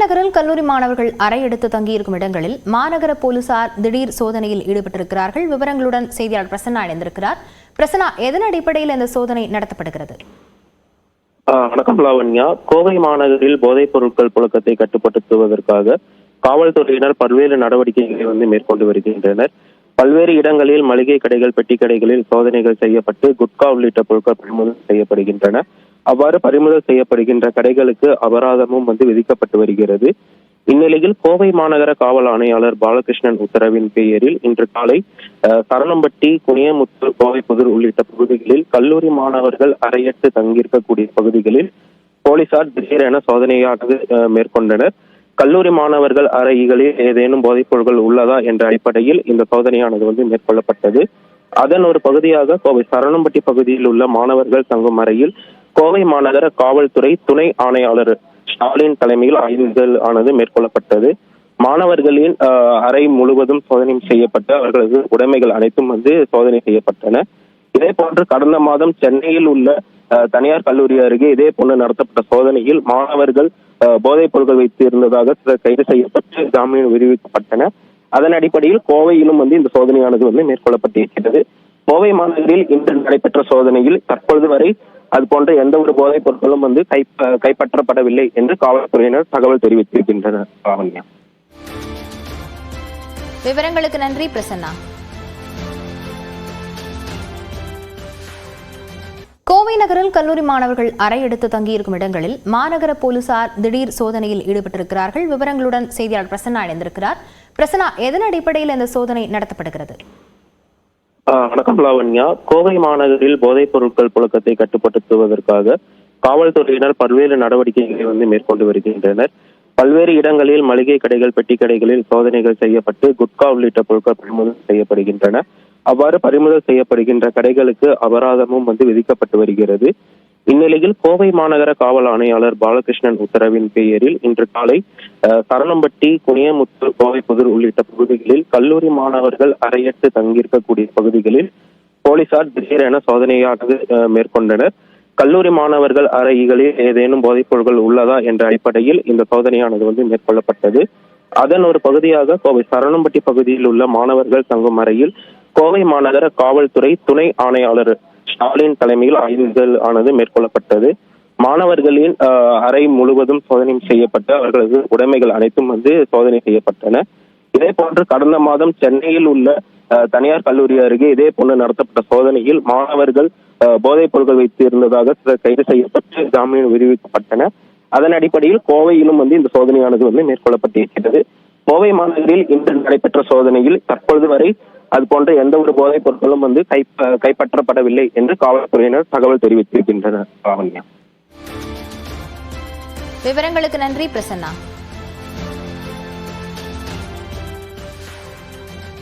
நகரில் கல்லூரி மாணவர்கள் அறை எடுத்து தங்கியிருக்கும் இடங்களில் மாநகர போலீசார் திடீர் சோதனையில் ஈடுபட்டிருக்கிறார்கள். விவரங்களுடன் செய்தியாளர் பிரசன்னா இணைந்திருக்கிறார். பிரசன்னா, எதன் அடிப்படையில் இந்த சோதனை நடத்தப்படுகிறது? வணக்கம் லாவண்யா. கோவை மாநகரில் போதைப் பொருட்கள் புழக்கத்தை கட்டுப்படுத்துவதற்காக காவல்துறையினர் பல்வேறு நடவடிக்கைகளை மேற்கொண்டு வருகின்றனர். பல்வேறு இடங்களில் மளிகை கடைகள், பெட்டி கடைகளில் சோதனைகள் செய்யப்பட்டு குட்கா உள்ளிட்ட பொருட்கள் பறிமுதல் செய்யப்படுகின்றன. அவ்வாறு பறிமுதல் செய்யப்படுகின்ற கடைகளுக்கு அபராதமும் விதிக்கப்பட்டு வருகிறது. இந்நிலையில் கோவை மாநகர காவல் ஆணையாளர் பாலகிருஷ்ணன் உத்தரவின் பெயரில் இன்று காலை சரணம்பட்டி, குனியமுத்தூர், கோவைப்புதூர் உள்ளிட்ட பகுதிகளில் கல்லூரி மாணவர்கள் அறையற்று தங்கியிருக்கக்கூடிய பகுதிகளில் போலீசார் திடீரென சோதனையாக மேற்கொண்டனர். கல்லூரி மாணவர்கள் அறைகளில் ஏதேனும் போதைப் பொருட்கள் உள்ளதா என்ற அடிப்படையில் இந்த சோதனையானது மேற்கொள்ளப்பட்டது. அதன் ஒரு பகுதியாக கோவை சரணம்பட்டி பகுதியில் உள்ள மாணவர்கள் தங்கும் அறையில் கோவை மாநகர காவல்துறை துணை ஆணையாளர் ஸ்டாலின் தலைமையில் ஆய்வுகள் ஆனது மேற்கொள்ளப்பட்டது. மாணவர்களின் அறை முழுவதும் சோதனை செய்யப்பட்டு அவர்களது உடைமைகள் அனைத்தும் சோதனை செய்யப்பட்டன. இதே போன்று கடந்த மாதம் சென்னையில் உள்ள தனியார் கல்லூரி அருகே இதே போன்று நடத்தப்பட்ட சோதனையில் மாணவர்கள் போதைப் பொருட்கள் வைத்து இருந்ததாக சிலர் கைது செய்யப்பட்டு ஜாமீன் விடுவிக்கப்பட்டன. அதன் அடிப்படையில் கோவையிலும் இந்த சோதனையானது மேற்கொள்ளப்பட்டிருக்கிறது. கோவை மாநகரில் இன்று நடைபெற்ற சோதனையில் தற்பொழுது வரை அது போன்ற எந்த ஒரு போதைப் பொருட்களும் கைப்பற்றப்படவில்லை என்று காவல்துறையினர் தகவல் தெரிவித்திருக்கின்றனர். விவரங்களுக்கு நன்றி பிரசன்னா. கோவை நகரில் கல்லூரி மாணவர்கள் அறை எடுத்து தங்கியிருக்கும் இடங்களில் மாநகர போலீசார் திடீர் சோதனையில் ஈடுபட்டிருக்கிறார்கள். விவரங்களுடன் செய்தியாளர் பிரசன்னா இணைந்திருக்கிறார். பிரசன்னா, எதன் அடிப்படையில் இந்த சோதனை நடத்தப்படுகிறது? வணக்கம் லாவண்யா. கோவை மாநகரில் போதைப் பொருட்கள் புழக்கத்தை கட்டுப்படுத்துவதற்காக காவல்துறையினர் பல்வேறு நடவடிக்கைகளை மேற்கொண்டு வருகின்றனர். பல்வேறு இடங்களில் மளிகை கடைகள், பெட்டி கடைகளில் சோதனைகள் செய்யப்பட்டு குட்கா உள்ளிட்ட பொருட்கள் பறிமுதல் செய்யப்படுகின்றன. அவ்வாறு பறிமுதல் செய்யப்படுகின்ற கடைகளுக்கு அபராதமும் விதிக்கப்பட்டு வருகிறது. இந்நிலையில் கோவை மாநகர காவல் ஆணையாளர் பாலகிருஷ்ணன் உத்தரவின் பெயரில் இன்று காலை சரணம்பட்டி, குனியமுத்தூர், கோவைப்புதூர் உள்ளிட்ட பகுதிகளில் கல்லூரி மாணவர்கள் அறையற்று தங்கியிருக்கக்கூடிய பகுதிகளில் போலீசார் திடீரென சோதனையாக மேற்கொண்டனர். கல்லூரி மாணவர்கள் அறைகளில் ஏதேனும் போதைப் பொருட்கள் உள்ளதா என்ற அடிப்படையில் இந்த சோதனையானது மேற்கொள்ளப்பட்டது. அதன் ஒரு பகுதியாக கோவை சரணம்பட்டி பகுதியில் உள்ள மாணவர்கள் தங்கும் அறையில் கோவை மாநகர காவல்துறை துணை ஆணையாளர் ஸ்டாலின் தலைமையில் ஆய்வுகள் ஆனது மேற்கொள்ளப்பட்டது. மாணவர்களின் அறை முழுவதும் சோதனை செய்யப்பட்டு அவர்களது உடைமைகள் அனைத்தும் சோதனை செய்யப்பட்டன. இதே போன்று கடந்த மாதம் சென்னையில் உள்ள தனியார் கல்லூரி அருகே இதே போன்று நடத்தப்பட்ட சோதனையில் மாணவர்கள் போதைப் பொருட்கள் வைத்து இருந்ததாக சிலர் கைது செய்யப்பட்டு ஜாமீன் விடுவிக்கப்பட்டன. அதன் அடிப்படையில் கோவையிலும் இந்த சோதனையானது மேற்கொள்ளப்பட்டிருக்கிறது. கோவை மாநகரில் இன்று நடைபெற்ற சோதனையில் தற்பொழுது வரை அது போன்ற எந்த ஒரு போதைப் பொருட்களும் கைப்பற்றப்படவில்லை என்று காவல்துறையினர் தகவல் தெரிவித்திருக்கின்றனர். விவரங்களுக்கு நன்றி பிரசன்னா.